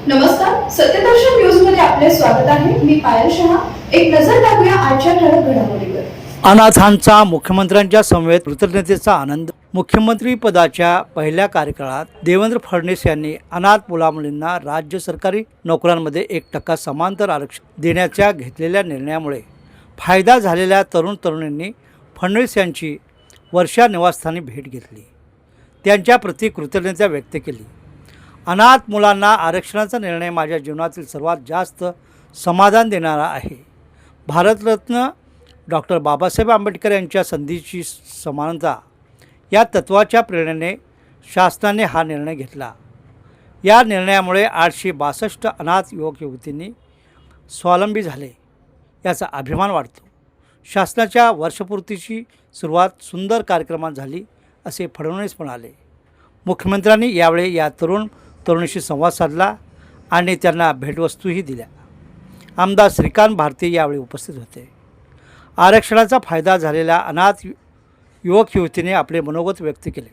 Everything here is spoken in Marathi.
नमस्कार, सत्यदर्शन न्यूज मध्ये आपले स्वागत आहे. मी पायल शहा. एक नजर टाकूया आजच्या ठळक घडामोडीवर. अनाथांचा मुख्यमंत्र्यांच्या समवेत कृतज्ञतेचा आनंद. मुख्यमंत्री पदाच्या पहिल्या कार्यकाळात देवेंद्र फडणवीस यांनी अनाथ मुलामुलींना राज्य सरकारी नोकऱ्यांमध्ये 1% समांतर आरक्षण देण्याच्या घेतलेल्या निर्णयामुळे फायदा झालेल्या तरुणांनी फडणवीस यांची वर्षा निवासस्थानी भेट घेतली. त्यांच्याप्रती कृतज्ञता व्यक्त केली. अनाथ मुलांना आरक्षणाचा निर्णय माझ्या जीवनातील सर्वात जास्त समाधान देणारा आहे. भारतरत्न डॉक्टर बाबासाहेब आंबेडकर यांच्या संधीची समानता या तत्त्वाच्या प्रेरणेने शासनाने हा निर्णय घेतला. या निर्णयामुळे 862 अनाथ युवक युवतींनी स्वावलंबी झाले याचा अभिमान वाटतो. शासनाच्या वर्षपूर्तीची सुरुवात सुंदर कार्यक्रमात झाली असे फडणवीस म्हणाले. मुख्यमंत्र्यांनी यावेळी या तरुणीशी संवाद साधला आणि त्यांना भेटवस्तूही दिल्या. आमदार श्रीकांत भारती यावेळी उपस्थित होते. आरक्षणाचा फायदा झालेल्या अनाथ युवक युवतीने आपले मनोगत व्यक्त केले.